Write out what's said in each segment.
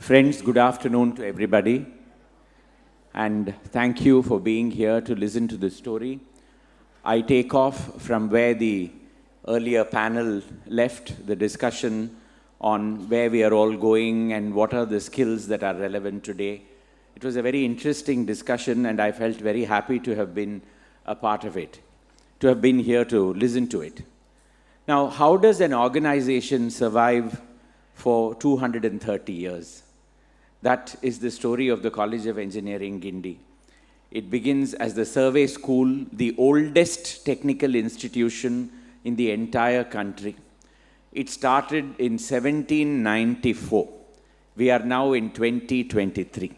Friends, good afternoon to everybody. And thank you for being here to listen to this story. I take off from where the earlier panel left, the discussion on where we are all going and what are the skills that are relevant today. It was a very interesting discussion, and I felt very happy to have been a part of it, to have been here to listen to it. Now, how does an organization survive for 230 years? That is the story of the College of Engineering Guindy. It begins as the survey school, the oldest technical institution in the entire country. It started in 1794. We are now in 2023.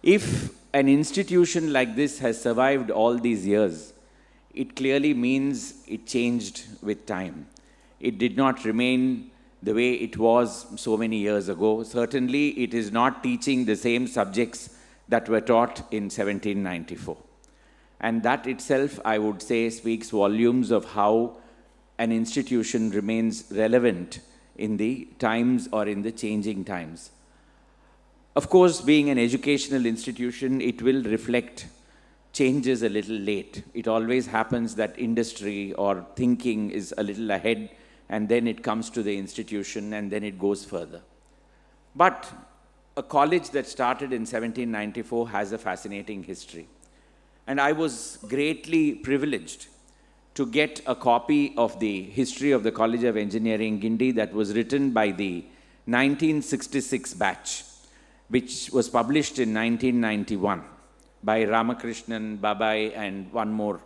If an institution like this has survived all these years, it clearly means it changed with time. It did not remain the way it was so many years ago. Certainly, it is not teaching the same subjects that were taught in 1794. And that itself, I would say, speaks volumes of how an institution remains relevant in the times or in the changing times. Of course, being an educational institution, it will reflect changes a little late. It always happens that industry or thinking is a little ahead, and then it comes to the institution, and then it goes further. But a college that started in 1794 has a fascinating history. And I was greatly privileged to get a copy of the history of the College of Engineering Guindy that was written by the 1966 batch, which was published in 1991 by Ramakrishnan, Babai, and one more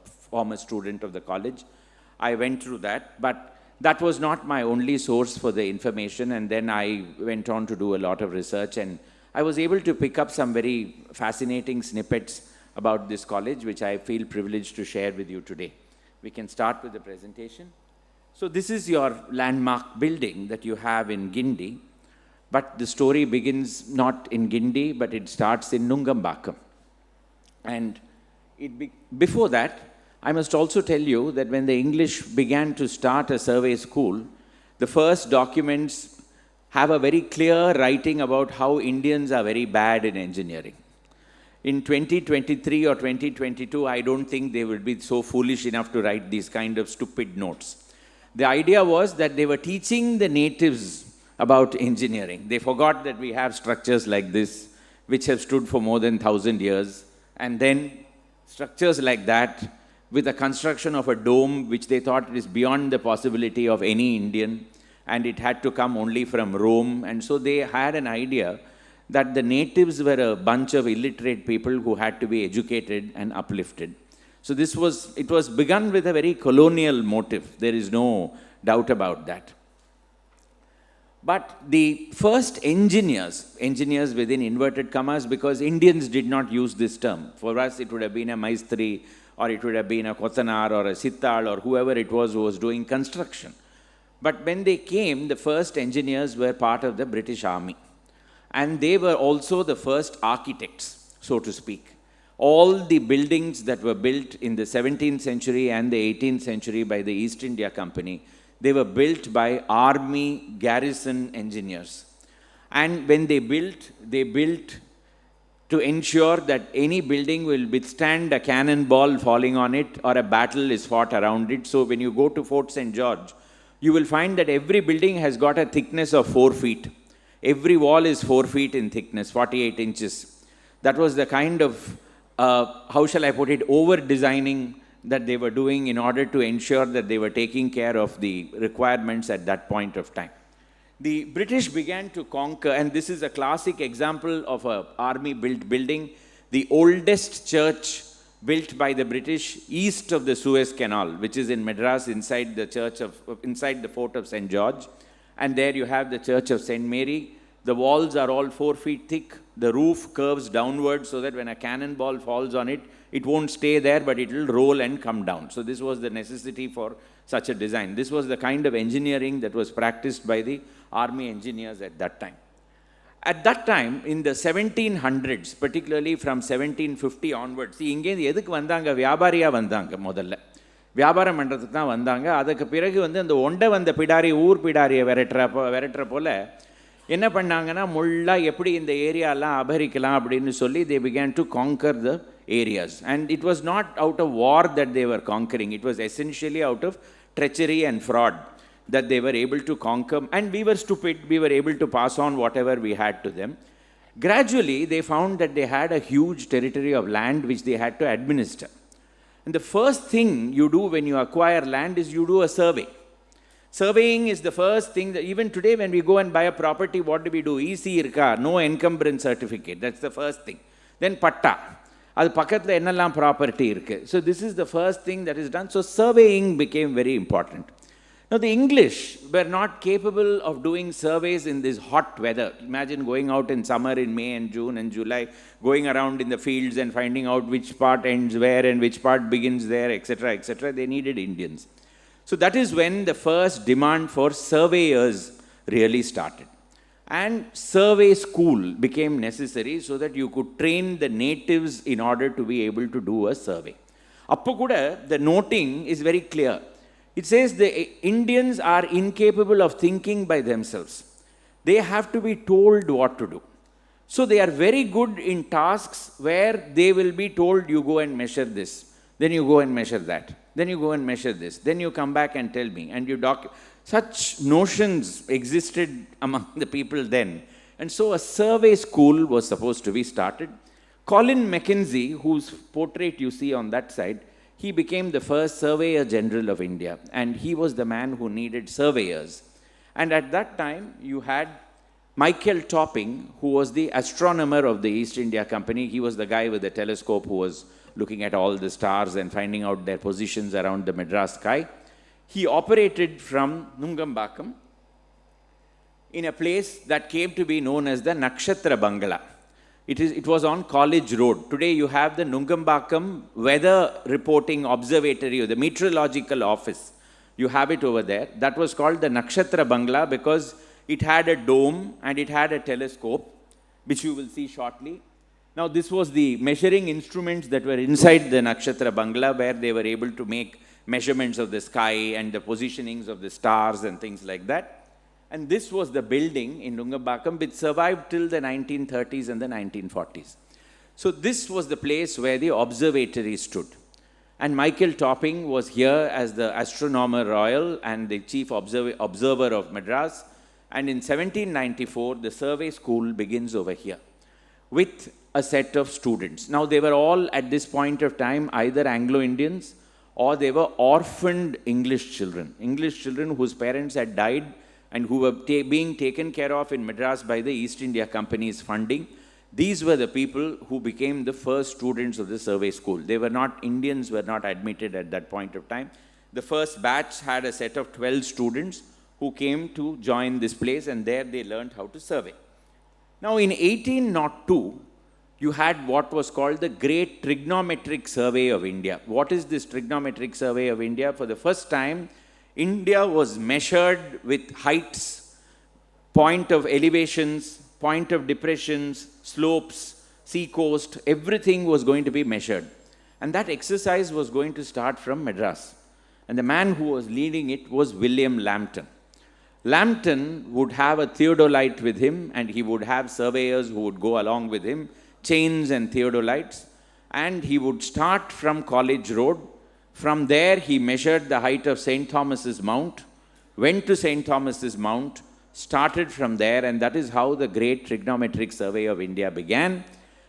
former student of the college. I went through that, but that was not my only source for the information, and then I went on to do a lot of research, and I was able to pick up some very fascinating snippets about this college, which I feel privileged to share with you today. We can start with the presentation. So this is your landmark building that you have in Guindy, but the story begins not in Guindy, but it starts in Nungambakam. And before that, I must also tell you that when the English began to start a survey school, the first documents have a very clear writing about how Indians are very bad in engineering. In 2023 or 2022, I don't think they would be so foolish enough to write these kind of stupid notes. The idea was that they were teaching the natives about engineering. They forgot that we have structures like this, which have stood for more than 1,000 years, and then structures like that, with the construction of a dome, which they thought is beyond the possibility of any Indian, and it had to come only from Rome. And so they had an idea that the natives were a bunch of illiterate people who had to be educated and uplifted. So it was begun with a very colonial motive. There is no doubt about that. But the first engineers within inverted commas, because Indians did not use this term. For us, it would have been a Maistri, or it would have been a Kotanar or a Sittal or whoever it was who was doing construction. But when they came, the first engineers were part of the British Army. And they were also the first architects, so to speak. All the buildings that were built in the 17th century and the 18th century by the East India Company, they were built by army garrison engineers. And when they built to ensure that any building will withstand a cannonball falling on it or a battle is fought around it. So when you go to Fort St. George, you will find that every building has got a thickness of 4 feet. Every wall is 4 feet in thickness, 48 inches. That was the kind of, over-designing that they were doing in order to ensure that they were taking care of the requirements at that point of time. The British began to conquer, and this is a classic example of an army-built building, the oldest church built by the British east of the Suez Canal, which is in Madras inside the fort of St. George. And there you have the Church of St. Mary. The walls are all 4 feet thick. The roof curves downward so that when a cannonball falls on it, it won't stay there, but it will roll and come down. So this was the necessity for such a design. This was the kind of engineering that was practiced by the army engineers at that time. At that time, in the 1700s, particularly from 1750 onwards, இங்கே எதுக்கு வந்தாங்க? வியாபாரியா வந்தாங்க முதல்ல. வியாபாரம் பண்ணுறதுக்கு தான் வந்தாங்க. அதுக்கு பிறகு அந்த ஒண்டை வந்த பிடாரி ஊர் பிடாரியை விரட்டுற போல என்ன பண்ணாங்கன்னா முள்ளா எப்படி இந்த ஏரியாலாம் அபகரிக்கலாம் அப்படின்னு சொல்லி they began to conquer the areas. And it was not out of war that they were conquering. It was essentially out of treachery and fraud that they were able to conquer. And we were stupid. We were able to pass on whatever we had to them. Gradually, they found that they had a huge territory of land which they had to administer. And the first thing you do when you acquire land is you do a survey. Surveying is the first thing that even today when we go and buy a property, what do we do? EC irka, no encumbrance certificate. That's the first thing. Then patta. அது பக்கத்தில் என்னெல்லாம் property இருக்குது. So this is the first thing that is done. So surveying became very important. Now the English were not capable of doing surveys in this hot weather. Imagine going out in summer in May and June and July, going around in the fields and finding out which part ends where and which part begins there, etc., etc. They needed Indians. So that is when the first demand for surveyors really started. And survey school became necessary so that you could train the natives in order to be able to do a survey. Appo kuda the noting is very clear. It says the Indians are incapable of thinking by themselves. They have to be told what to do. So they are very good in tasks where they will be told you go and measure this, then you go and measure that. Then you go and measure this. Then you come back and tell me. And you such notions existed among the people then. And so a survey school was supposed to be started. Colin Mackenzie, whose portrait you see on that side, he became the first Surveyor General of India. And he was the man who needed surveyors. And at that time, you had Michael Topping, who was the astronomer of the East India Company. He was the guy with the telescope who was looking at all the stars and finding out their positions around the Madras sky. He operated from Nungambakam in a place that came to be known as the Nakshatra Bangala. It was on College Road. Today you have the Nungambakam Weather Reporting Observatory, or the Meteorological Office. You have it over there. That was called the Nakshatra Bangala because it had a dome and it had a telescope, which you will see shortly. Now this was the measuring instruments that were inside the Nakshatra Bangla, where they were able to make measurements of the sky and the positionings of the stars and things like that. And this was the building in Nungambakam which survived till the 1930s and the 1940s. So this was the place where the observatory stood. And Michael Topping was here as the astronomer royal and the chief observer of Madras. And in 1794, the survey school begins over here with a set of students. Now they were all at this point of time either Anglo-Indians or they were orphaned English children whose parents had died and who were being taken care of in Madras by the East India Company's funding. These were the people who became the first students of the survey school. They were not, Indians were not admitted at that point of time. The first batch had a set of 12 students who came to join this place, and there they learned how to survey. Now in 1802, you had what was called the Great Trigonometric Survey of India. What is this Trigonometric Survey of India? For the first time, India was measured with heights, point of elevations, point of depressions, slopes, sea coast, everything was going to be measured. And that exercise was going to start from Madras. And the man who was leading it was William Lambton. Lambton would have a theodolite with him, and he would have surveyors who would go along with him, chains and theodolites, and he would start from College Road. From there, he measured the height of St. Thomas's Mount, went to St. Thomas's Mount, started from there, and that is how the Great Trigonometric Survey of India began.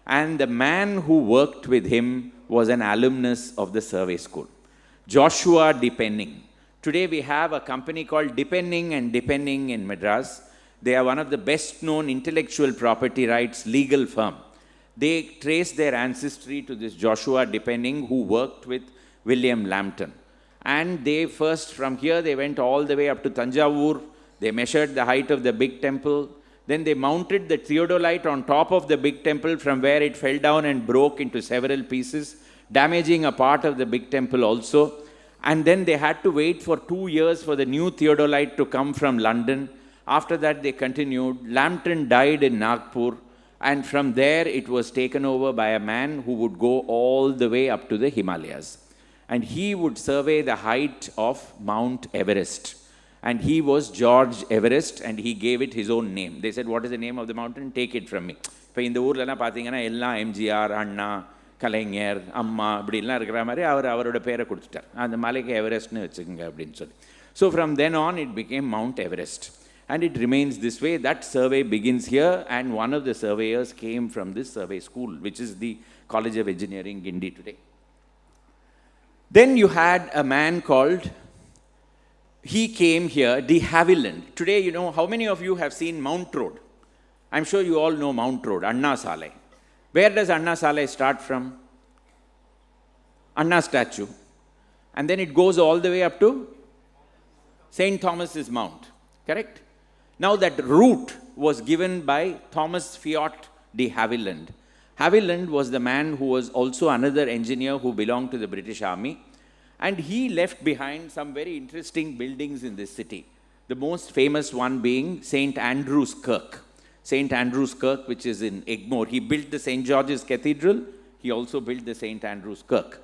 And the man who worked with him was an alumnus of the survey school, Joshua Depenning. Today we have a company called Depenning and Depenning in Madras. They are one of the best known intellectual property rights legal firm. They trace their ancestry to this Joshua Depenning who worked with William Lambton. And they first, from here, they went all the way up to Tanjavur. They measured the height of the big temple. Then they mounted the theodolite on top of the big temple, from where it fell down and broke into several pieces, damaging a part of the big temple also. And then they had to wait for 2 years for the new theodolite to come from London. After that, they continued. Lambton died in Nagpur. And from there, it was taken over by a man who would go all the way up to the Himalayas. And he would survey the height of Mount Everest. And he was George Everest, and he gave it his own name. They said, what is the name of the mountain? Take it from me. இப்போ இந்த ஊர்லலாம் பார்த்தீங்கன்னா எல்லாம் எம்ஜிஆர், அண்ணா, கலைஞர், அம்மா இப்படிலாம் இருக்கிற மாதிரி அவரோட பேரை கொடுத்துட்டார். அந்த மலைக்கு எவரெஸ்ட்னு வச்சுக்கோங்க அப்படின்னு சொல்லி. So from then on it became Mount Everest. And it remains this way. That survey begins here, and one of the surveyors came from this survey school, which is the College of Engineering Guindy today. Then you had a man called, he came here, de Havilland. Today, you know, how many of you have seen Mount Road? I'm sure you all know Mount Road, Anna Salai. Where does Anna Salai start from? Anna statue. And then it goes all the way up to St. Thomas's Mount, correct? Now that route was given by Thomas Fiat de Havilland. Havilland was the man who was also another engineer who belonged to the British Army, and he left behind some very interesting buildings in this city. The most famous one being St. Andrew's Kirk. St. Andrew's Kirk, which is in Egmore. He built the St. George's Cathedral. He also built the St. Andrew's Kirk.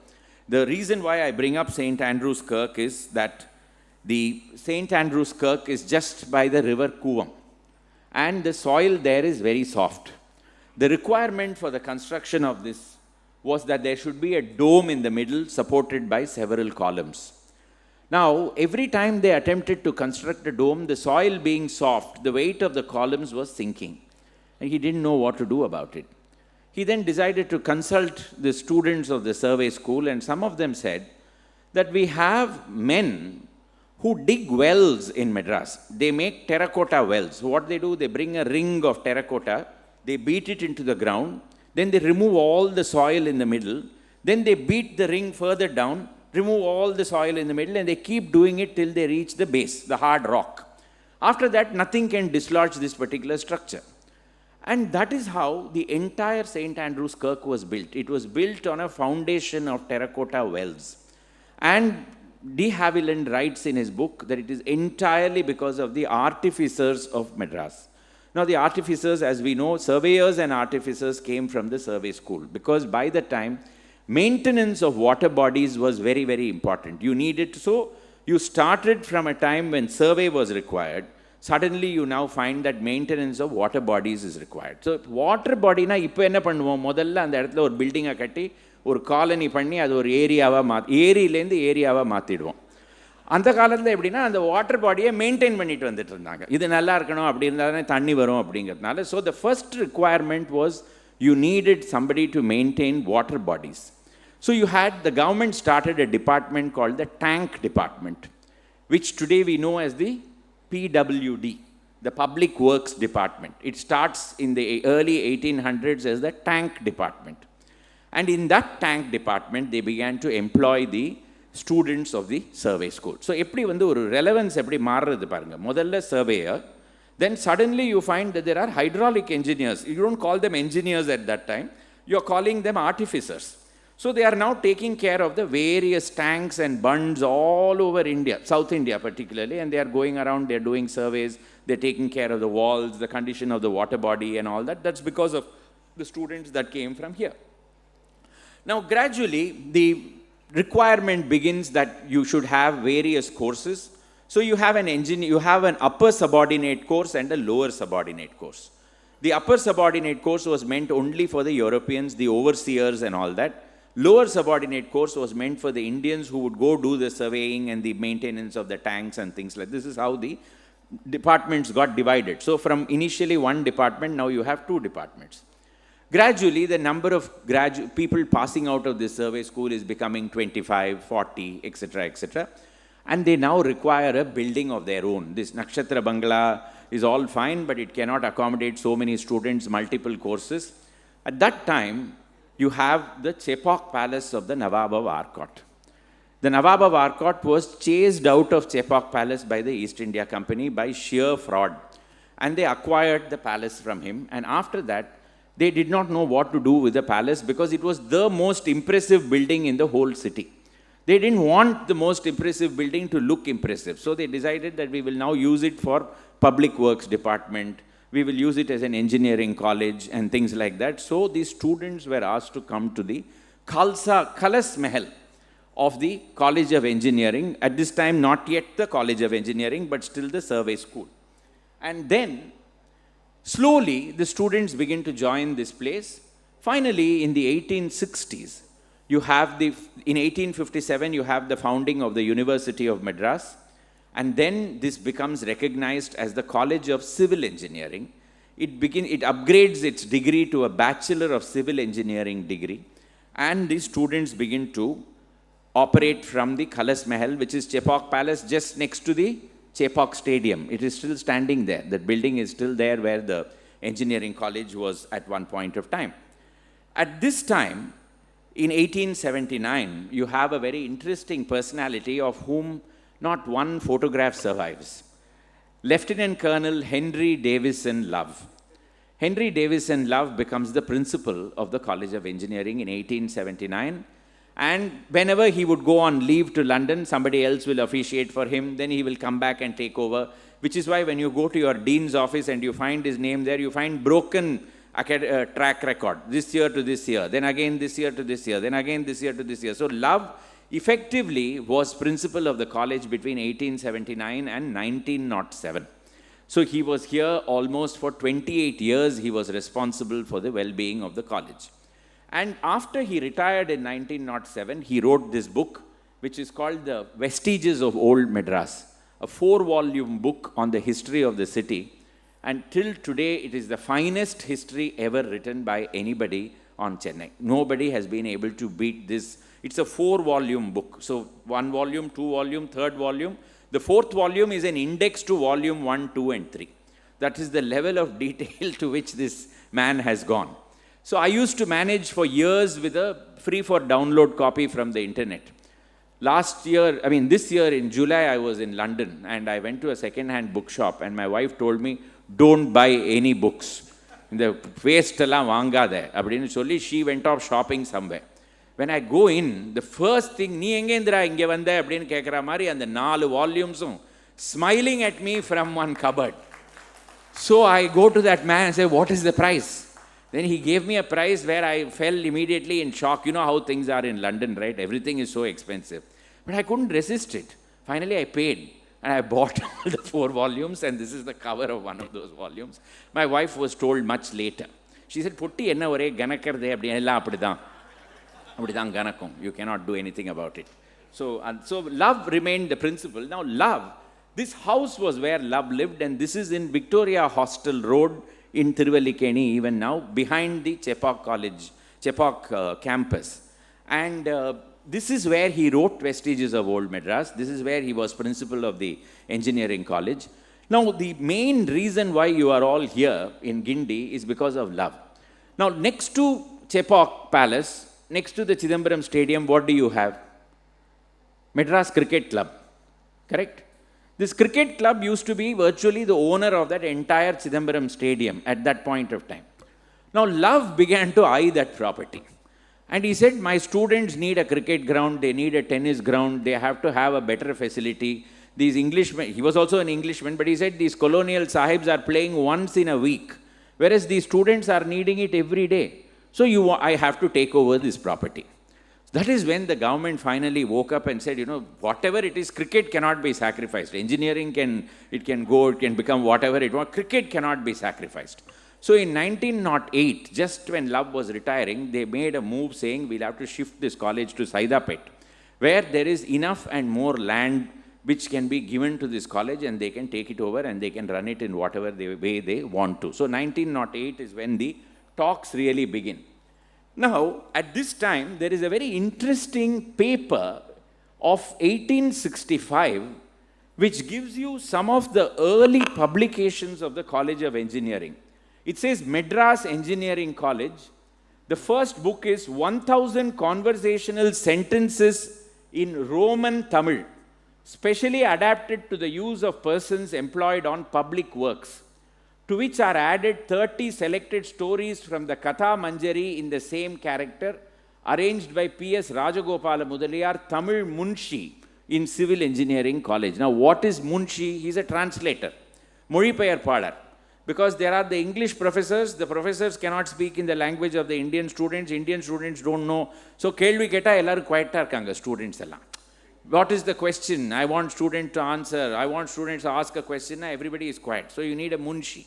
The reason why I bring up St. Andrew's Kirk is that the St. Andrew's Kirk is just by the river Kuvam, and the soil there is very soft. The requirement for the construction of this was that there should be a dome in the middle supported by several columns. Now, every time they attempted to construct a dome, the soil being soft, the weight of the columns was sinking, and he didn't know what to do about it. He then decided to consult the students of the survey school, and some of them said that we have men who dig wells in Madras. They make terracotta wells. So what they do, they bring a ring of terracotta, they beat it into the ground, then they remove all the soil in the middle, then they beat the ring further down, remove all the soil in the middle, and they keep doing it till they reach the base, the hard rock. After that, nothing can dislodge this particular structure. And that is how the entire St. Andrew's Kirk was built. It was built on a foundation of terracotta wells. And de Havilland writes in his book that it is entirely because of the artificers of Madras. Now, the artificers, as we know, surveyors and artificers came from the survey school, because by the time, maintenance of water bodies was very, very important. You needed, so you started from a time when survey was required. Suddenly, you now find that maintenance of water bodies is required. So, water body na ipo enna pannuvom modalla and edathila or building a katti ஒரு colony பண்ணி அது ஒரு ஏரியாவாக ஏரியிலேருந்து ஏரியாவாக மாற்றிடுவோம். அந்த காலத்தில் எப்படின்னா அந்த water பாடியை maintain பண்ணிட்டு வந்துட்டு இருந்தாங்க. இது நல்லா இருக்கணும், அப்படி இருந்தால் தானே தண்ணி வரும் அப்படிங்கிறதுனால. So the first requirement was you needed somebody to maintain water bodies. So you had the government started a department called the tank department, which today we know as the PWD, the Public Works Department. It starts in the early 1800s as the tank department. And in that tank department, they began to employ the students of the survey school. So, eppadi vandu oru relevance eppadi maarradhu parunga. Modalla surveyor, then suddenly you find that there are hydraulic engineers. You don't call them engineers at that time. You are calling them artificers. So, they are now taking care of the various tanks and bunds all over India, South India particularly, and they are going around, they are doing surveys, they are taking care of the walls, the condition of the water body and all that. That's because of the students that came from here. Now, gradually, the requirement begins that you should have various courses. So, you have you have an upper subordinate course and a lower subordinate course. The upper subordinate course was meant only for the Europeans, the overseers and all that. Lower subordinate course was meant for the Indians who would go do the surveying and the maintenance of the tanks and things like this. Is how the departments got divided. So, from initially one department, now you have two departments. Gradually, the number of people passing out of this survey school is becoming 25, 40, etc., etc. And they now require a building of their own. This Nakshatra Bangla is all fine, but it cannot accommodate so many students, multiple courses. At that time, you have the Chepauk Palace of the Nawab of Arcot. The Nawab of Arcot was chased out of Chepauk Palace by the East India Company by sheer fraud. And they acquired the palace from him. And after that, they did not know what to do with the palace because it was the most impressive building in the whole city. They didn't want the most impressive building to look impressive. So they decided that we will now use it for public works department. We will use it as an engineering college and things like that. So these students were asked to come to the Khalas Mahal of the College of Engineering. At this time, not yet the College of Engineering, but still the survey school. And then, slowly, the students begin to join this place. Finally, in the 1860s, in 1857, you have the founding of the University of Madras. And then this becomes recognized as the College of Civil Engineering. It upgrades its degree to a Bachelor of Civil Engineering degree. And the students begin to operate from the Kalas Mahal, which is Chepauk Palace, just next to the Chepauk Stadium. It is still standing there. That building is still there where the engineering college was at one point of time. At this time, in 1879, you have a very interesting personality of whom not one photograph survives. Lieutenant Colonel Henry Davison Love. Henry Davison Love becomes the principal of the College of Engineering in 1879. And whenever he would go on leave to London, somebody else will officiate for him, then he will come back and take over, which is why when you go to your dean's office and you find his name there, you find broken track record, this year to this year, then again this year to this year, then again this year to this year. So Love effectively was principal of the college between 1879 and 1907. So he was here almost for 28 years. He was responsible for the well-being of the college. And after he retired in 1907, he wrote this book, which is called The Vestiges of Old Madras, a 4-volume book on the history of the city. And till today, it is the finest history ever written by anybody on Chennai. Nobody has been able to beat this. It's a 4-volume book. So 1 volume, 2 volume, 3rd volume. The 4th volume is an index to volume 1, 2, and 3. That is the level of detail to which this man has gone. So I used to manage for years with a free for download copy from the internet. This year in July, I was in London and I went to a second-hand bookshop and my wife told me, don't buy any books. The waste ella vaangada appadinu solli she went off shopping somewhere. When I go in, the first thing, nee engendra inge vanda appadinu kekra mari and the 4 volumes smiling at me from one cupboard. So I go to that man and say, what is the price? Then he gave me a price where I fell immediately in shock. You know how things are in London, right? Everything is so expensive. But I couldn't resist it. Finally, I paid. And I bought all the 4 volumes, and this is the cover of one of those volumes. My wife was told much later. She said, Putti enna ore ganakkarde appadi ella appadidhaan ganakkum. You cannot do anything about it. So Love remained the principal. Now Love, this house was where Love lived, and this is in Victoria Hostel Road in Tiruvallikeni even now, behind the Chepauk campus. And this is where he wrote Vestiges of Old Madras. This is where he was principal of the engineering college. Now, the main reason why you are all here in Guindy is because of Love. Now, next to Chepauk Palace, next to the Chidambaram Stadium, what do you have? Madras Cricket Club, correct? This cricket club used to be virtually the owner of that entire Chidambaram Stadium at that point of time. Now, Love began to eye that property. And he said, my students need a cricket ground, they need a tennis ground, they have to have a better facility. These Englishmen, he was also an Englishman, but he said these colonial sahibs are playing once in a week, whereas these students are needing it every day. So I have to take over this property. That is when the government finally woke up and said, whatever it is, cricket cannot be sacrificed. Engineering can become whatever it wants. Cricket cannot be sacrificed. So in 1908, just when Love was retiring, they made a move saying, we'll have to shift this college to Saidapet, where there is enough and more land which can be given to this college and they can take it over and they can run it in whatever way they want to. So 1908 is when the talks really begin. Now, at this time, there is a very interesting paper of 1865 which gives you some of the early publications of the College of Engineering. It says Madras Engineering College. The first book is 1000 Conversational Sentences in Roman Tamil, specially adapted to the use of persons employed on public works, to which are added 30 selected stories from the Katha Manjari in the same character, arranged by P.S. Rajagopala Mudaliyar, Tamil Munshi in Civil Engineering College. Now, what is Munshi? He is a translator, Mozhipeyarpalar. Because there are the English professors, the professors cannot speak in the language of the Indian students don't know. So, kelvi ketta ellaru quiet irukanga students ella. What is the question? I want students to answer. I want students to ask a question. Everybody is quiet. So, you need a munshi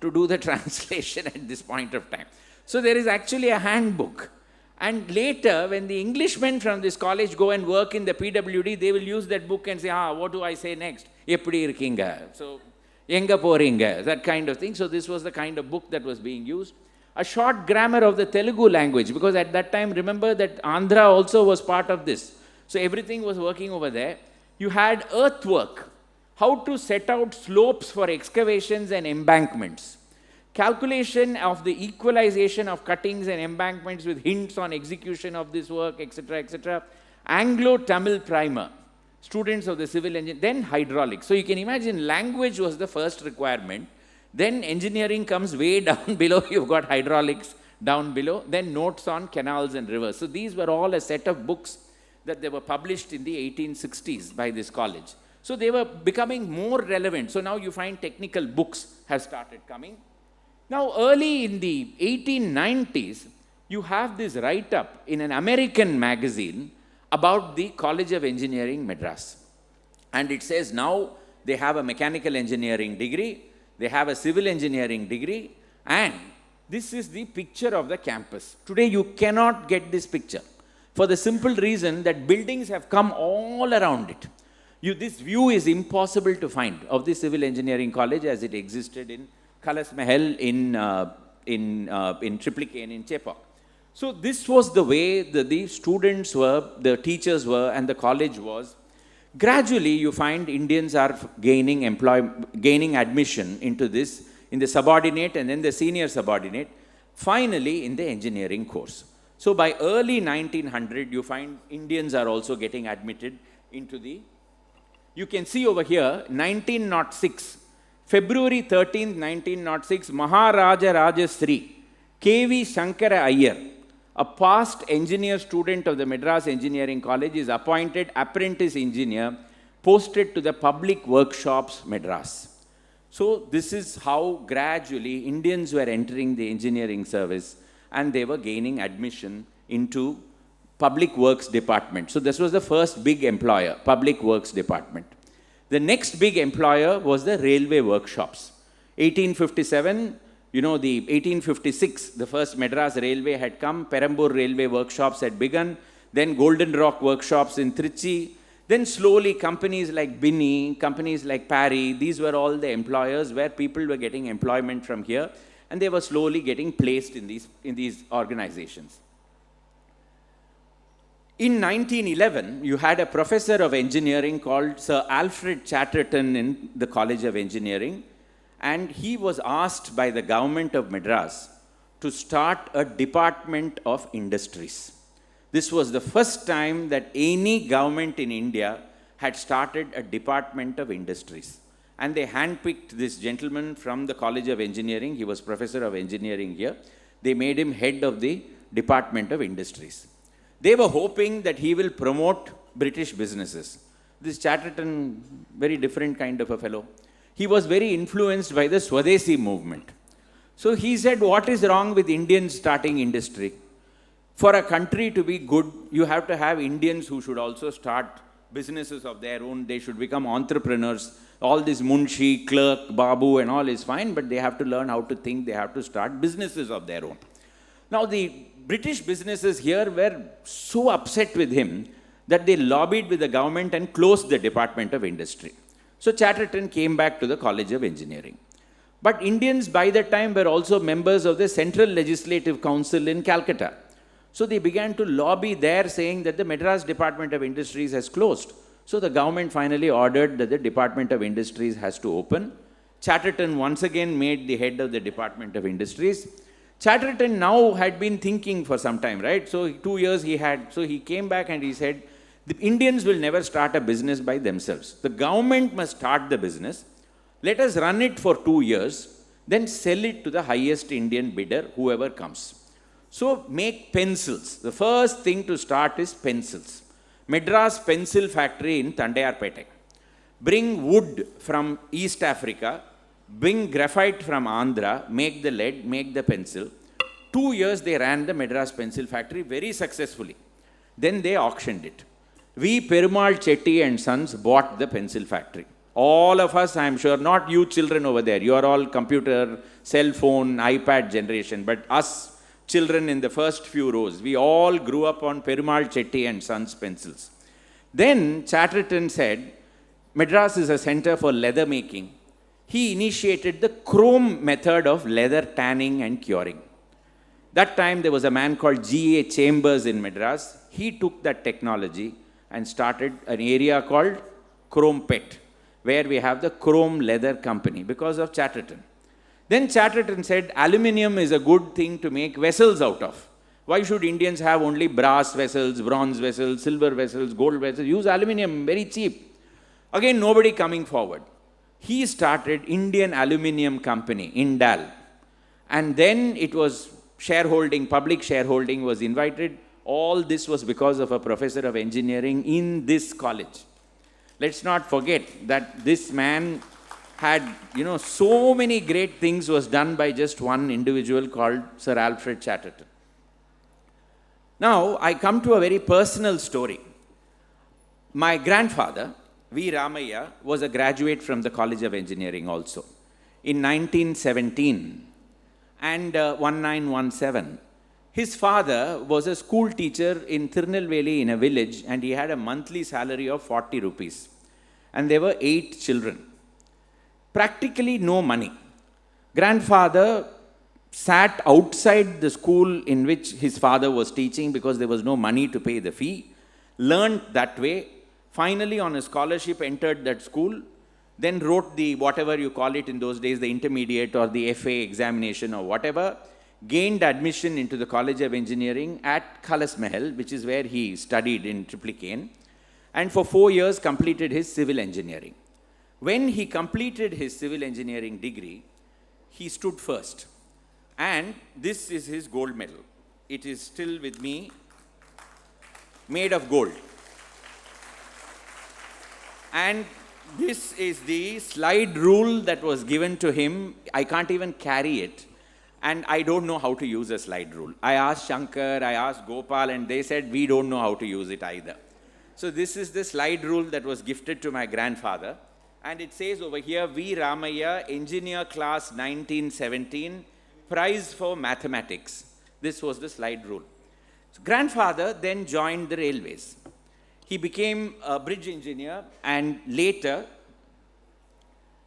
to do the translation at this point of time. So, there is actually a handbook. And later, when the Englishmen from this college go and work in the PWD, they will use that book and say, what do I say next? Eppadi irkinga? So, enga poringa? That kind of thing. So, this was the kind of book that was being used. A short grammar of the Telugu language, because at that time, remember that Andhra also was part of this. So, everything was working over there. You had earthwork, how to set out slopes for excavations and embankments. Calculation of the equalization of cuttings and embankments with hints on execution of this work, etc., etc. Anglo-Tamil primer, students of the civil engineering, then hydraulics. So you can imagine language was the first requirement, then engineering comes way down below, you've got hydraulics down below, then notes on canals and rivers. So these were all a set of books that they were published in the 1860s by this college. So they were becoming more relevant. So now you find technical books have started coming. Now, early in the 1890s, you have this write-up in an American magazine about the College of Engineering, Madras. And it says now they have a mechanical engineering degree, they have a civil engineering degree, and this is the picture of the campus. Today, you cannot get this picture for the simple reason that buildings have come all around it. This view is impossible to find of the civil engineering college as it existed in Kalas Mahal in Triplicane in Chepauk. So this was the way the students were, the teachers were, and the college was. Gradually, you find Indians are gaining admission into this in the subordinate and then the senior subordinate, finally in the engineering course. So by early 1900, you find Indians are also getting admitted into the, you can see over here, 1906. February 13, 1906, Maharaja Rajasri, K.V. Shankara Iyer, a past engineer student of the Madras Engineering College, is appointed apprentice engineer, posted to the Public Workshops, Madras. So this is how gradually Indians were entering the engineering service and they were gaining admission into Public Works Department. So this was the first big employer, Public Works Department. The next big employer was the railway workshops. 1857, the 1856, the first Madras Railway had come, Perambur Railway workshops had begun, then Golden Rock workshops in Trichy, then slowly companies like Binny, companies like Parry, these were all the employers where people were getting employment from here, and they were slowly getting placed in these organizations. In 1911, you had a professor of engineering called Sir Alfred Chatterton in the College of Engineering, and he was asked by the government of Madras to start a department of industries. This was the first time that any government in India had started a department of industries. And they handpicked this gentleman from the College of Engineering. He was professor of engineering here. They made him head of the Department of Industries. They were hoping that he will promote British businesses. This Chatterton, very different kind of a fellow. He was very influenced by the Swadeshi movement. So he said, what is wrong with Indians starting industry? For a country to be good, you have to have Indians who should also start businesses of their own. They should become entrepreneurs. All this Munshi, clerk, Babu and all is fine, but they have to learn how to think. They have to start businesses of their own. Now the British businesses here were so upset with him that they lobbied with the government and closed the Department of Industry. So Chatterton came back to the College of Engineering. But Indians by that time were also members of the Central Legislative Council in Calcutta. So they began to lobby there saying that the Madras Department of Industries has closed. So the government finally ordered that the Department of Industries has to open. Chatterton once again made the head of the Department of Industries. Chatterton now had been thinking for some time, right? So 2 years he had, so he came back and he said, the Indians will never start a business by themselves. The government must start the business. Let us run it for 2 years, then sell it to the highest Indian bidder, whoever comes. So make pencils. The first thing to start is pencils. Madras Pencil Factory in Tandayarpete. Bring wood from East Africa, bring graphite from Andhra, make the lead, make the pencil. 2 years they ran the Madras pencil factory very successfully. Then they auctioned it. We, Perumal Chetty and Sons, bought the pencil factory. All of us, I am sure, not you children over there, you are all computer, cell phone, iPad generation, but us children in the first few rows, we all grew up on Perumal Chetty and Sons pencils. Then Chatterton said, Madras is a center for leather making. He initiated the chrome method of leather tanning and curing. That time there was a man called G.A. Chambers in Madras. He took that technology and started an area called Chrome Pet, where we have the Chrome Leather Company because of Chatterton. Then Chatterton said, aluminium is a good thing to make vessels out of. Why should Indians have only brass vessels, bronze vessels, silver vessels, gold vessels? Use aluminium, very cheap. Again, nobody coming forward. He started Indian Aluminium Company, Indal. And then it was shareholding, public shareholding was invited. All this was because of a professor of engineering in this college. Let's not forget that this man had, so many great things was done by just one individual called Sir Alfred Chatterton. Now, I come to a very personal story. My grandfather, V. Ramaiah, was a graduate from the College of Engineering also. In 1917 and 1917, his father was a school teacher in Tirunelveli in a village, and he had a monthly salary of 40 rupees. And there were 8 children. Practically no money. Grandfather sat outside the school in which his father was teaching because there was no money to pay the fee, learned that way, finally on a scholarship entered that school, then wrote the, whatever you call it in those days, the intermediate or the FA examination or whatever, gained admission into the College of Engineering at Khalas Mahal, which is where he studied in Triplicane, and for 4 years completed his civil engineering. When he completed his civil engineering degree, he stood first. And this is his gold medal. It is still with me, made of gold. And this is the slide rule that was given to him. I can't even carry it. And I don't know how to use a slide rule. I asked Shankar, I asked Gopal, and they said, we don't know how to use it either. So this is the slide rule that was gifted to my grandfather. And it says over here, V. Ramaiah, Engineer Class 1917, Prize for Mathematics. This was the slide rule. So grandfather then joined the railways. He became a bridge engineer, and later,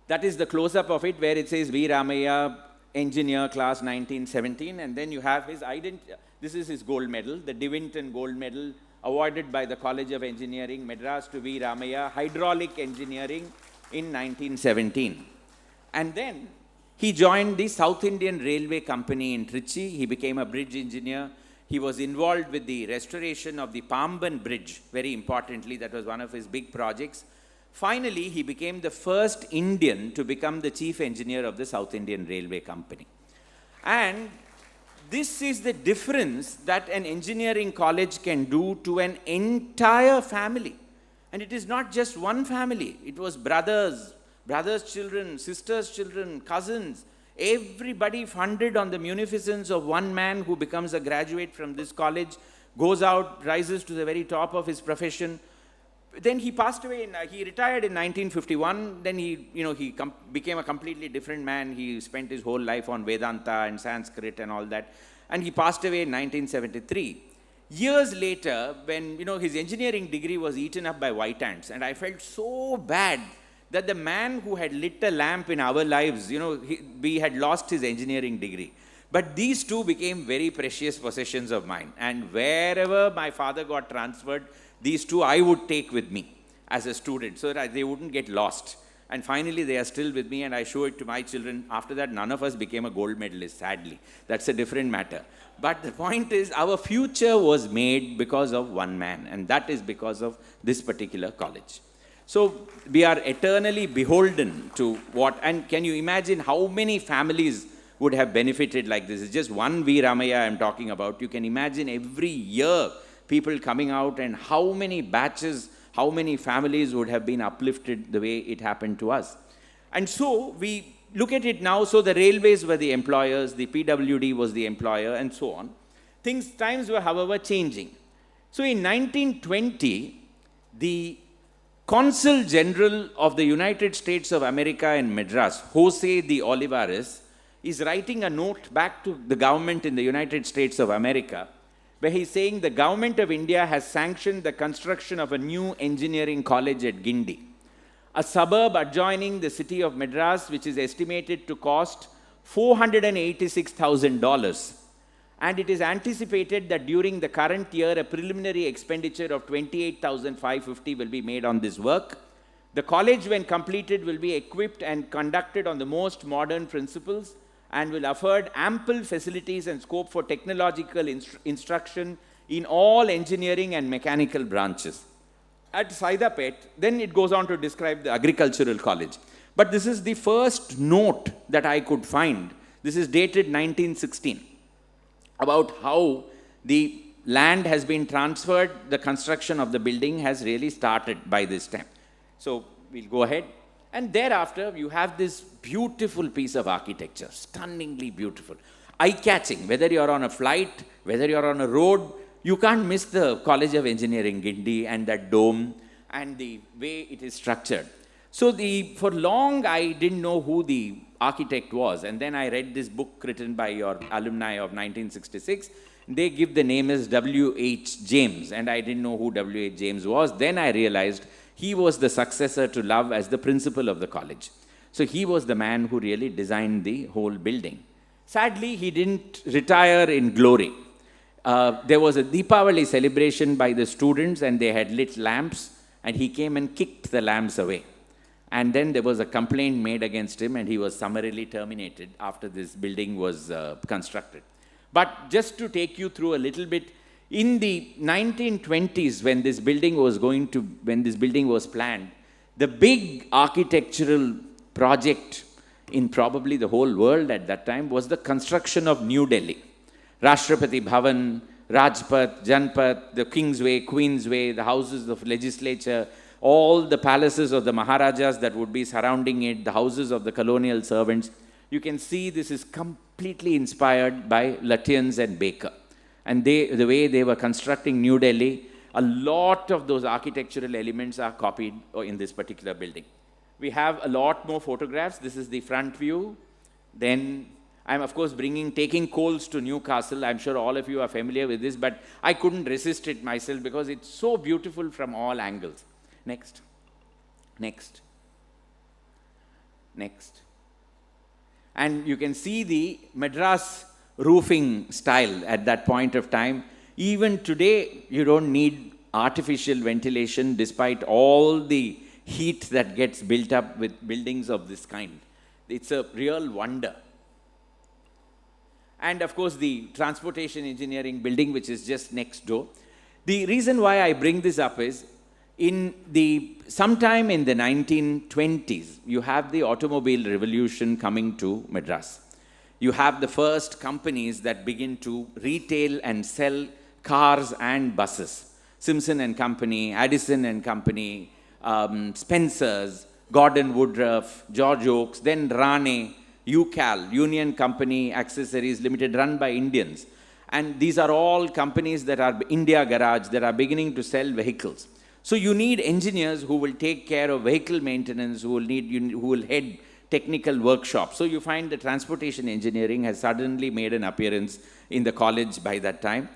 that is the close-up of it where it says V. Ramaiah, Engineer Class 1917, and then you have his identity. This is his gold medal, the Divinton Gold Medal, awarded by the College of Engineering, Madras to V. Ramaiah, Hydraulic Engineering in 1917. And then he joined the South Indian Railway Company in Trichy. He became a bridge engineer. He was involved with the restoration of the Pamban Bridge, very importantly. That was one of his big projects. Finally, he became the first Indian to become the chief engineer of the South Indian Railway Company. And this is the difference that an engineering college can do to an entire family. And it is not just one family. It was brothers, children, sisters' children, cousins. Everybody funded on the munificence of one man who becomes a graduate from this college, goes out, rises to the very top of his profession. Then he passed away, he retired in 1951, then he became a completely different man. He spent his whole life on Vedanta and Sanskrit and all that. And he passed away in 1973. Years later, when his engineering degree was eaten up by white ants, and I felt so bad that the man who had lit a lamp in our lives, we had lost his engineering degree. But these two became very precious possessions of mine. And wherever my father got transferred, these two I would take with me as a student so that they wouldn't get lost. And finally, they are still with me, and I show it to my children. After that, none of us became a gold medalist, sadly. That's a different matter. But the point is, our future was made because of one man, and that is because of this particular college. So we are eternally beholden to what, and can you imagine how many families would have benefited like this? It's just one V. Ramaiah I'm talking about. You can imagine every year people coming out, and how many batches, how many families would have been uplifted the way it happened to us. And so we look at it now, so the railways were the employers, the PWD was the employer, and so on. Times were, however, changing. So in 1920, the Consul General of the United States of America in Madras, Jose de Olivares, is writing a note back to the government in the United States of America, where he's saying the government of India has sanctioned the construction of a new engineering college at Guindy, a suburb adjoining the city of Madras, which is estimated to cost $486,000. And it is anticipated that during the current year, a preliminary expenditure of $28,550 will be made on this work. The college, when completed, will be equipped and conducted on the most modern principles and will afford ample facilities and scope for technological instruction in all engineering and mechanical branches. At Saidapet, then it goes on to describe the agricultural college. But this is the first note that I could find. This is dated 1916. About how the land has been transferred, the construction of the building has really started by this time. So we'll go ahead. And thereafter, you have this beautiful piece of architecture, stunningly beautiful, eye-catching. Whether you're on a flight, whether you're on a road, you can't miss the College of Engineering Guindy and that dome and the way it is structured. So for long, I didn't know who the architect was. And then I read this book written by your alumni of 1966. They give the name as W.H. James. And I didn't know who W.H. James was. Then I realized he was the successor to Love as the principal of the college. So he was the man who really designed the whole building. Sadly, he didn't retire in glory. There was a Deepavali celebration by the students and they had lit lamps and he came and kicked the lamps away. And then there was a complaint made against him and he was summarily terminated after this building was constructed. But just to take you through a little bit, in the 1920s when this building was planned, the big architectural project in probably the whole world at that time was the construction of New Delhi. Rashtrapati Bhavan, Rajpath, Janpath, the Kingsway, Queensway, the houses of legislature, all the palaces of the Maharajas that would be surrounding it, the houses of the colonial servants. You can see this is completely inspired by Lutyens and Baker. And the way they were constructing New Delhi, a lot of those architectural elements are copied in this particular building. We have a lot more photographs. This is the front view. Then I'm, of course, taking coals to Newcastle. I'm sure all of you are familiar with this, but I couldn't resist it myself because it's so beautiful from all angles. Next. Next. Next. And you can see the Madras roofing style at that point of time. Even today, you don't need artificial ventilation despite all the heat that gets built up with buildings of this kind. It's a real wonder. And of course, the transportation engineering building, which is just next door. The reason why I bring this up is, sometime in the 1920s, you have the automobile revolution coming to Madras. You have the first companies that begin to retail and sell cars and buses. Simpson and Company, Addison and Company, Spencer's, Gordon Woodruff, George Oaks, then Rane, UCAL, Union Company Accessories Limited, run by Indians. And these are all companies that are India Garage, that are beginning to sell vehicles. So you need engineers who will take care of vehicle maintenance, who will head technical workshops. So you find the transportation engineering has suddenly made an appearance in the college by that time.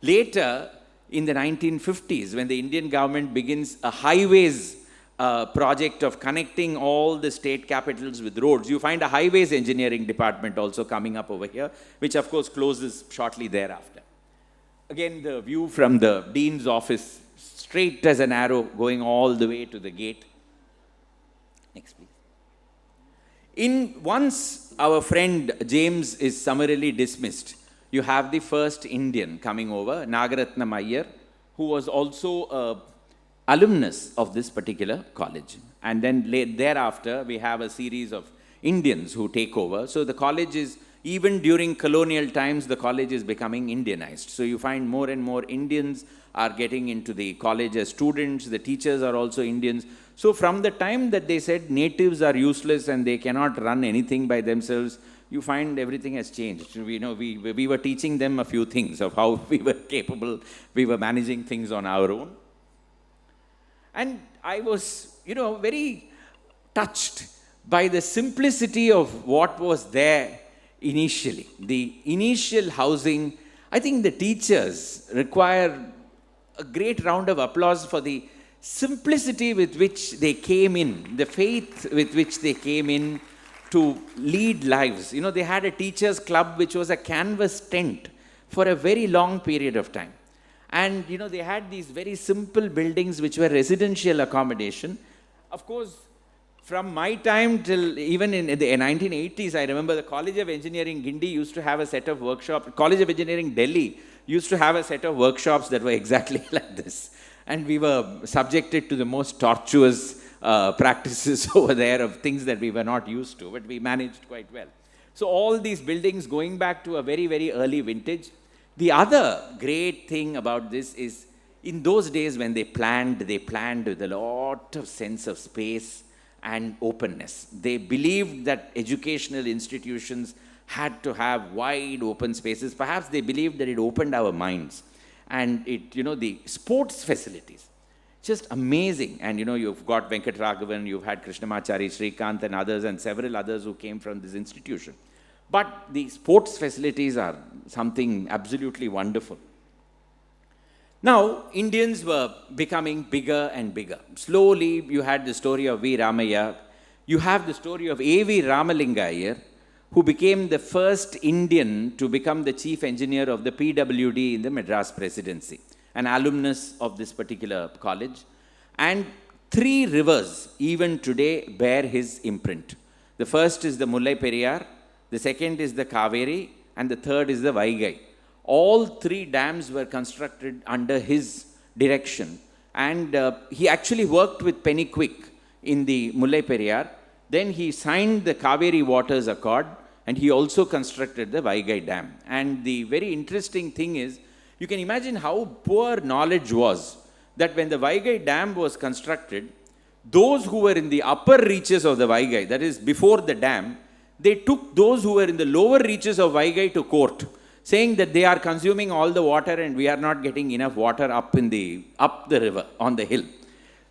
Later, in the 1950s, when the Indian government begins a highways project of connecting all the state capitals with roads, you find a highways engineering department also coming up over here, which of course closes shortly thereafter. Again, the view from the dean's office, straight as an arrow, going all the way to the gate. Next, please. Once our friend James is summarily dismissed, you have the first Indian coming over, Nagaratnam Iyer, who was also an alumnus of this particular college. And then thereafter, we have a series of Indians who take over. So the college is Even during colonial times, the college is becoming Indianized. So you find more and more Indians are getting into the college as students. The teachers are also Indians. So from the time that they said natives are useless and they cannot run anything by themselves, you find everything has changed. We were teaching them a few things of how we were capable, we were managing things on our own. And I was, very touched by the simplicity of what was there initially. The initial housing, I think the teachers require a great round of applause for the simplicity with which they came in, the faith with which they came in to lead lives. They had a teachers' club which was a canvas tent for a very long period of time. And, they had these very simple buildings which were residential accommodation. Of course, from my time till even in the 1980s, I remember the College of Engineering Guindy used to have a set of workshops. College of Engineering Delhi used to have a set of workshops that were exactly like this. And we were subjected to the most tortuous practices over there of things that we were not used to, but we managed quite well. So all these buildings going back to a very, very early vintage. The other great thing about this is, in those days when they planned with a lot of sense of space and openness. They believed that educational institutions had to have wide open spaces. Perhaps they believed that it opened our minds. And the sports facilities, just amazing. And you've got Venkat Raghavan, you've had Krishnamachari, Srikant and others, and several others who came from this institution. But the sports facilities are something absolutely wonderful. Now, Indians were becoming bigger and bigger. Slowly, you had the story of V. Ramaiah. You have the story of A.V. Ramalinga Iyer, who became the first Indian to become the chief engineer of the PWD in the Madras Presidency, an alumnus of this particular college. And 3 rivers, even today, bear his imprint. The first is the Mullai Periyar, the second is the Kaveri, and the third is the Vaigai. All 3 dams were constructed under his direction. And he actually worked with Pennyquick in the Mullai Periyar. Then he signed the Kaveri Waters Accord, and he also constructed the Vaigai Dam. And the very interesting thing is, you can imagine how poor knowledge was that when the Vaigai Dam was constructed, those who were in the upper reaches of the Vaigai, that is before the dam, they took those who were in the lower reaches of Vaigai to court, saying that they are consuming all the water and we are not getting enough water up the river, on the hill.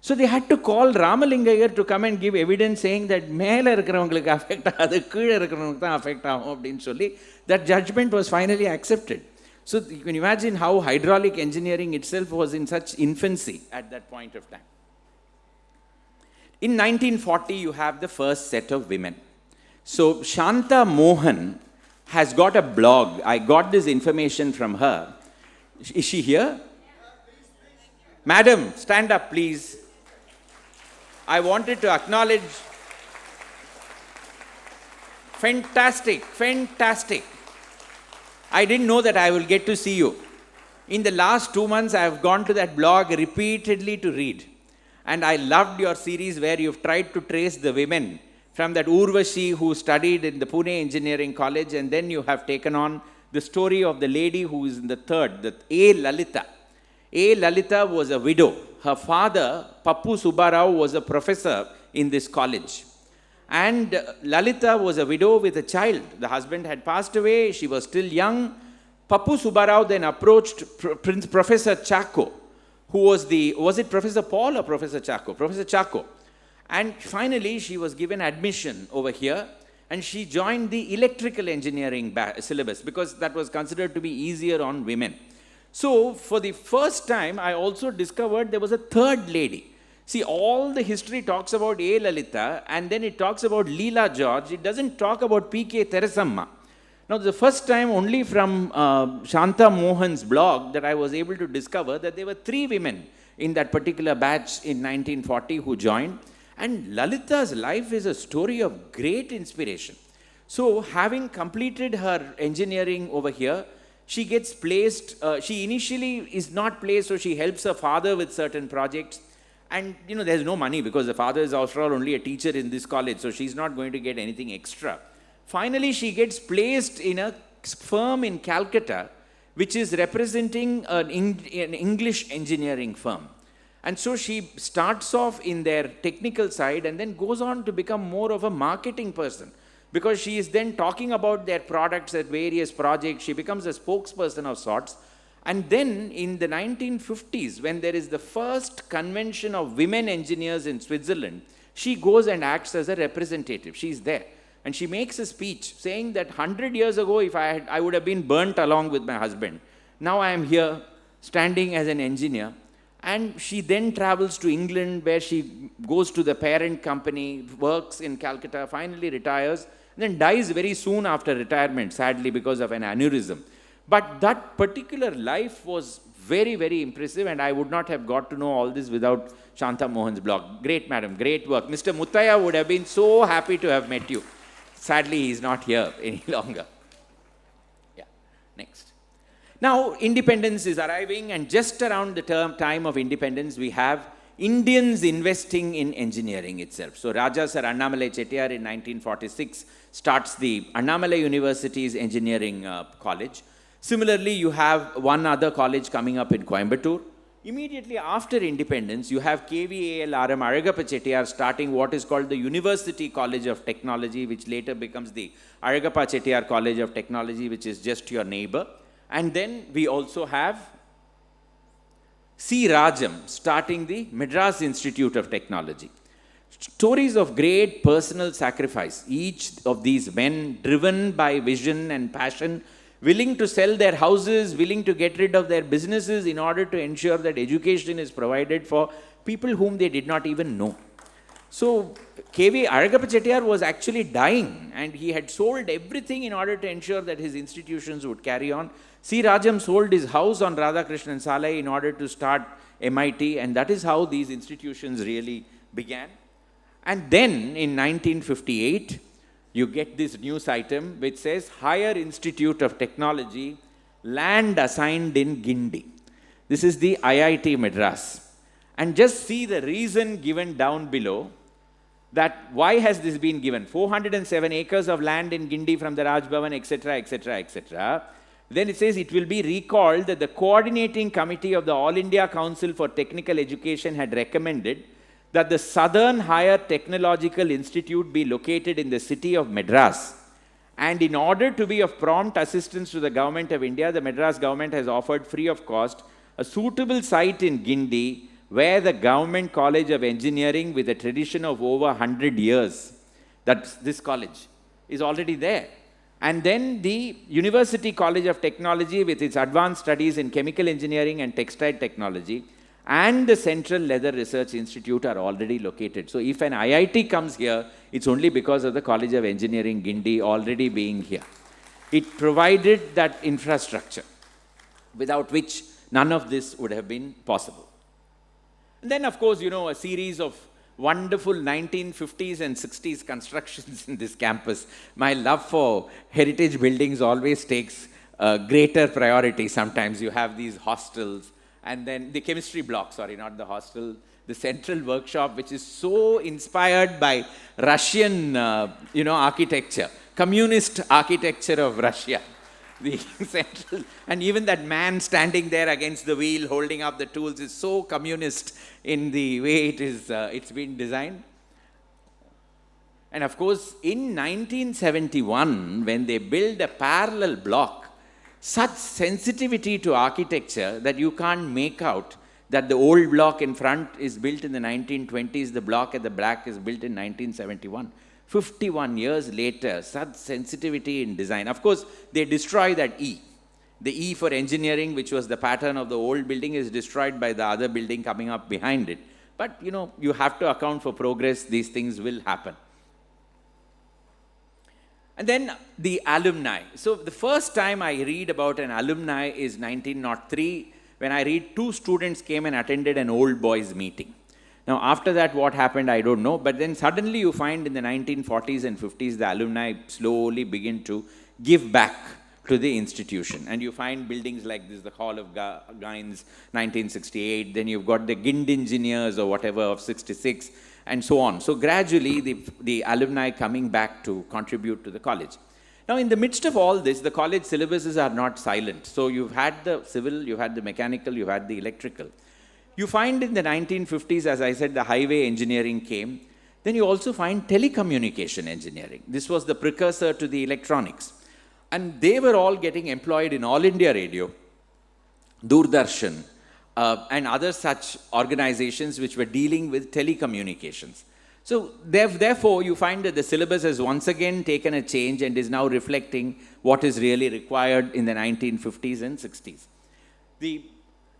So they had to call Ramalinga Iyer to come and give evidence saying that மேல இருக்கிறவங்களுக்கு affect ஆகாது, கீழே இருக்கிறவங்களுக்கு தான் affect ஆகும் அப்படின்னு சொல்லி that judgment was finally accepted. So you can imagine how hydraulic engineering itself was in such infancy at that point of time. In 1940, you have the first set of women. So Shanta Mohan has got a blog. I got this information from her. Is she here? Madam, stand up, please. I wanted to acknowledge. Fantastic, fantastic. I didn't know that I will get to see you. In the last 2 months, I have gone to that blog repeatedly to read. And I loved your series where you've tried to trace the women from that Urvashi who studied in the Pune Engineering College, and then you have taken on the story of the lady who is in the third, the A. Lalita. A. Lalita was a widow. Her father, Pappu Subbarao, was a professor in this college. And Lalita was a widow with a child. The husband had passed away. She was still young. Pappu Subbarao then approached Professor Chacko, who was it Professor Paul or Professor Chacko? Professor Chacko. And finally, she was given admission over here, and she joined the electrical engineering syllabus because that was considered to be easier on women. So, for the first time, I also discovered there was a third lady. See, all the history talks about A. Lalita, and then it talks about Leela George. It doesn't talk about P.K. Teresamma. Now, the first time only from Shanta Mohan's blog that I was able to discover that there were 3 women in that particular batch in 1940 who joined. And Lalita's life is a story of great inspiration. So, having completed her engineering over here, she gets placed, she initially is not placed, so she helps her father with certain projects. And, there's no money because the father is, after all, only a teacher in this college, so she's not going to get anything extra. Finally, she gets placed in a firm in Calcutta, which is representing an English engineering firm. And so she starts off in their technical side and then goes on to become more of a marketing person, because she is then talking about their products at various projects. She becomes a spokesperson of sorts. And then in the 1950s, when there is the first convention of women engineers in Switzerland, she goes and acts as a representative. She's there. And she makes a speech saying that 100 years ago, if I would have been burnt along with my husband. Now I am here standing as an engineer. And she then travels to England, where she goes to the parent company, works in Calcutta, finally retires, and then dies very soon after retirement, sadly, because of an aneurysm. But that particular life was very, very impressive, and I would not have got to know all this without Shanta Mohan's blog. Great, madam, great work. Mr. Muttaya would have been so happy to have met you. Sadly, he's not here any longer. Yeah, next. Now, independence is arriving, and just around the time of independence, we have Indians investing in engineering itself. So, Raja Sir Annamalai Chettiar in 1946 starts the Annamalai University's engineering college. Similarly, you have one other college coming up in Coimbatore. Immediately after independence, you have KVAL RM Aragappa Chettiar starting what is called the University College of Technology, which later becomes the Aragappa Chettiar College of Technology, which is just your neighbor. And then we also have C. Rajam starting the Madras Institute of Technology. Stories of great personal sacrifice. Each of these men driven by vision and passion, willing to sell their houses, willing to get rid of their businesses in order to ensure that education is provided for people whom they did not even know. So, K.V. Aragappa Chettiar was actually dying, and he had sold everything in order to ensure that his institutions would carry on. C. Rajam sold his house on Radhakrishnan Salai in order to start MIT, and that is how these institutions really began. And then, in 1958, you get this news item which says, Higher Institute of Technology, land assigned in Guindy. This is the IIT Madras. And just see the reason given down below, that why has this been given? 407 acres of land in Guindy from the Raj Bhavan, etc., etc., etc. Then it says it will be recalled that the coordinating committee of the All India Council for Technical Education had recommended that the Southern Higher Technological Institute be located in the city of Madras. And in order to be of prompt assistance to the Government of India, the Madras government has offered free of cost a suitable site in Guindy, where the Government College of Engineering, with a tradition of over 100 years, that's this college, is already there. And then the University College of Technology, with its advanced studies in chemical engineering and textile technology, and the Central Leather Research Institute are already located. So if an IIT comes here, it's only because of the College of Engineering Guindy already being here. It provided that infrastructure, without which none of this would have been possible. And then, of course, you know, a series of wonderful 1950s and 60s constructions in this campus. My love for heritage buildings always takes greater priority sometimes. You have these hostels, and then the chemistry block, sorry, not the hostel, the central workshop, which is so inspired by Russian, architecture, communist architecture of Russia. The central, and even that man standing there against the wheel holding up the tools is so communist in the way it is, it's been designed. And of course, in 1971, when they build a parallel block, such sensitivity to architecture that you can't make out that the old block in front is built in the 1920s, the block at the back is built in 1971. 51 years later, such sensitivity in design. Of course, they destroy that E. The E for engineering, which was the pattern of the old building, is destroyed by the other building coming up behind it. But, you have to account for progress. These things will happen. And then the alumni. So the first time I read about an alumni is 1903, when I read 2 students came and attended an old boys meeting. Now, after that, what happened, I don't know. But then suddenly you find in the 1940s and 50s, the alumni slowly begin to give back to the institution. And you find buildings like this, the Hall of Gines, 1968. Then you've got the Guind Engineers or whatever of 66. and so on. So gradually, the alumni coming back to contribute to the college. Now, in the midst of all this, the college syllabuses are not silent. So you've had the civil, you've had the mechanical, you've had the electrical. You find in the 1950s, as I said, the highway engineering came. Then you also find telecommunication engineering. This was the precursor to the electronics. And they were all getting employed in All India Radio, Doordarshan, and other such organizations which were dealing with telecommunications. So therefore, you find that the syllabus has once again taken a change and is now reflecting what is really required in the 1950s and 60s.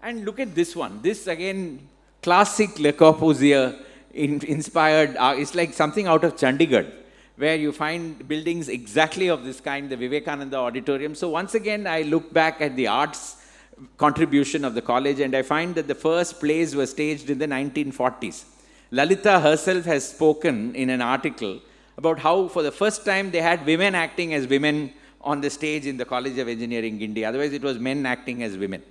And look at this one. This, again, classic Le Corbusier inspired, it's like something out of Chandigarh, where you find buildings exactly of this kind, the Vivekananda Auditorium. So once again, I look back at the arts contribution of the college, and I find that the first plays were staged in the 1940s. Lalita herself has spoken in an article about how for the first time they had women acting as women on the stage in the College of Engineering Guindy. Otherwise, it was men acting as women.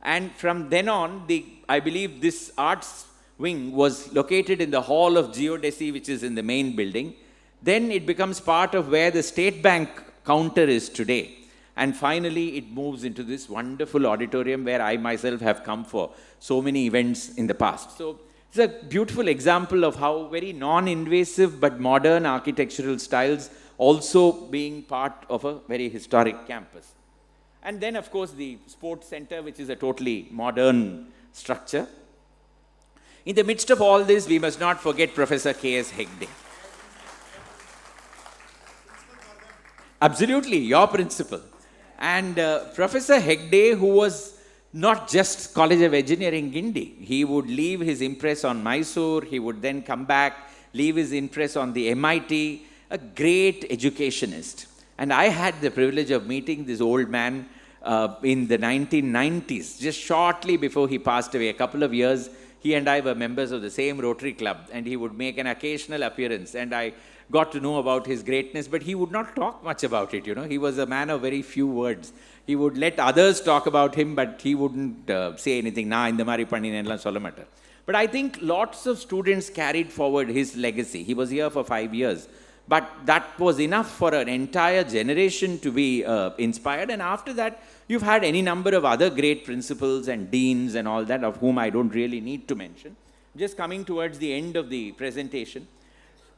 And from then on, I believe this arts wing was located in the hall of Geodesy, which is in the main building. Then it becomes part of where the State Bank counter is today. And finally, it moves into this wonderful auditorium where I myself have come for so many events in the past. So it's a beautiful example of how very non-invasive but modern architectural styles also being part of a very historic campus. And then, of course, the sports center, which is a totally modern structure. In the midst of all this, we must not forget Professor K.S. Hegde. Absolutely, your principal. And Professor Hegde, who was not just College of Engineering Guindy, he would leave his impress on Mysore, he would then come back, leave his impress on the MIT, a great educationist. And I had the privilege of meeting this old man in the 1990s, just shortly before he passed away, a couple of years. He and I were members of the same Rotary Club, and he would make an occasional appearance, and I got to know about his greatness, but he would not talk much about it, you know. He was a man of very few words. He would let others talk about him, but he wouldn't say anything. Na indha mari panninella sollamatta. But I think lots of students carried forward his legacy. He was here for 5 years, but that was enough for an entire generation to be inspired. And after that, you've had any number of other great principals and deans and all that, of whom I don't really need to mention. Just coming towards the end of the presentation.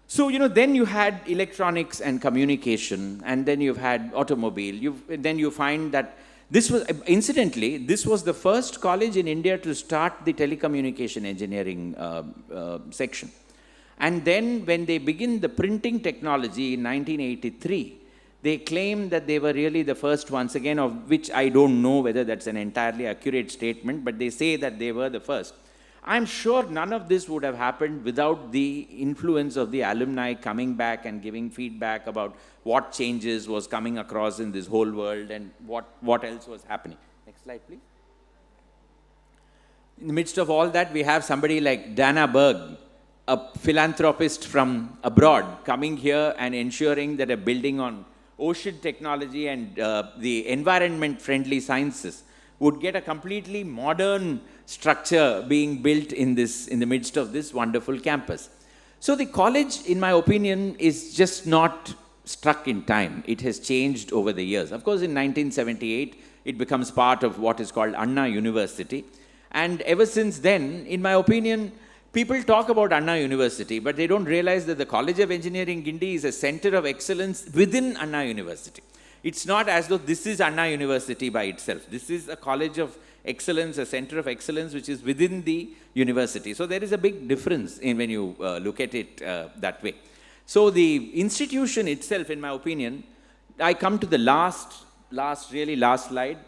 So, you know, then you had electronics and communication, and then you've had automobile. Then you find that this was, incidentally, this was the first college in India to start the telecommunication engineering section. And then when they begin the printing technology in 1983, they claim that they were really the first once again, of which I don't know whether that's an entirely accurate statement, but they say that they were the first. I'm sure none of this would have happened without the influence of the alumni coming back and giving feedback about what changes was coming across in this whole world and what else was happening. Next slide, please. In the midst of all that, we have somebody like Dana Berg, a philanthropist from abroad, coming here and ensuring that a building on ocean technology and the environment-friendly sciences would get a completely modern structure being built in the midst of this wonderful campus. So the college, in my opinion, is just not struck in time. It has changed over the years. Of course, in 1978, it becomes part of what is called Anna University. And ever since then, in my opinion, people talk about Anna University, but they don't realize that the College of Engineering Guindy is a center of excellence within Anna University. It's not as though this is Anna University by itself. This is a college of excellence, a center of excellence, which is within the university. So there is a big difference in when you look at it that way. So the institution itself, in my opinion, I come to the last slide,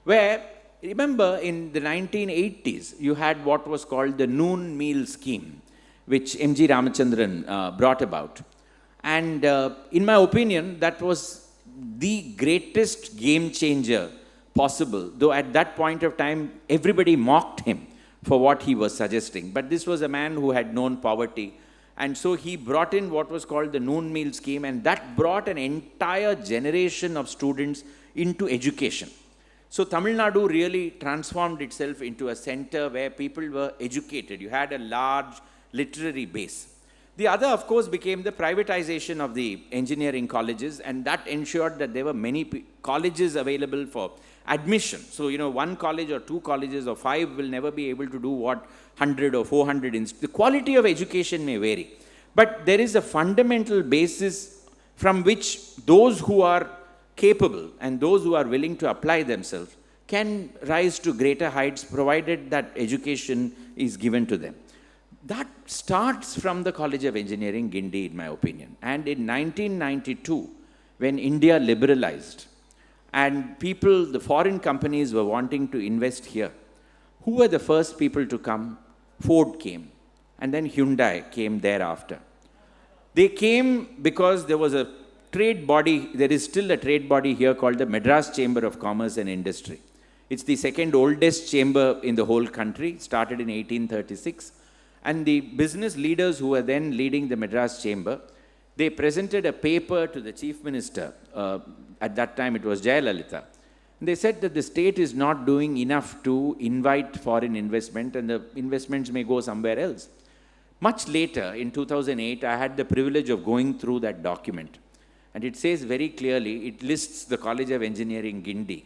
where, remember, in the 1980s, you had what was called the noon meal scheme, which M.G. Ramachandran brought about. And in my opinion, that was the greatest game changer possible, though at that point of time, everybody mocked him for what he was suggesting. But this was a man who had known poverty. And so he brought in what was called the noon meal scheme, and that brought an entire generation of students into education. So Tamil Nadu really transformed itself into a center where people were educated. You had a large literary base. The other, of course, became the privatization of the engineering colleges, and that ensured that there were many colleges available for admission. So, one college or two colleges or five will never be able to do what 100 or 400. The quality of education may vary, but there is a fundamental basis from which those who are capable and those who are willing to apply themselves can rise to greater heights, provided that education is given to them. That starts from the College of Engineering Guindy, in my opinion. And in 1992, when India liberalized and the foreign companies were wanting to invest here, who were the first people to come? Ford came, and then Hyundai came thereafter. They came because there was a trade body, there is still a trade body here called the Madras Chamber of Commerce and Industry. It's the second oldest chamber in the whole country, started in 1836. And the business leaders who were then leading the Madras Chamber, they presented a paper to the Chief Minister. At that time, it was Jayalalitha. They said that the state is not doing enough to invite foreign investment, and the investments may go somewhere else. Much later, in 2008, I had the privilege of going through that document. And it says very clearly, it lists the College of Engineering Guindy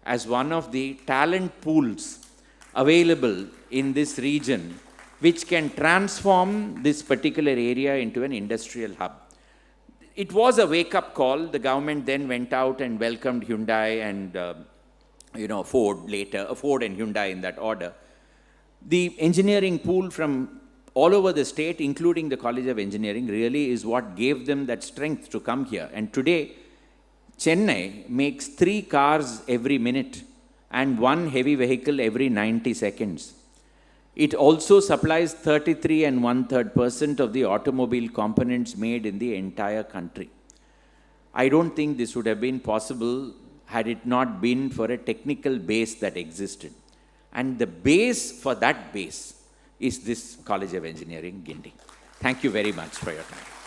as one of the talent pools available in this region, which can transform this particular area into an industrial hub. It was a wake-up call. The government then went out and welcomed Hyundai and Ford later, Ford and Hyundai in that order. The engineering pool from all over the state, including the College of Engineering, really is what gave them that strength to come here. And today, Chennai makes 3 cars every minute and 1 heavy vehicle every 90 seconds. It also supplies 33 1/3% of the automobile components made in the entire country. I don't think this would have been possible had it not been for a technical base that existed. And the base for that base is this College of Engineering Guindy. Thank you very much for your time.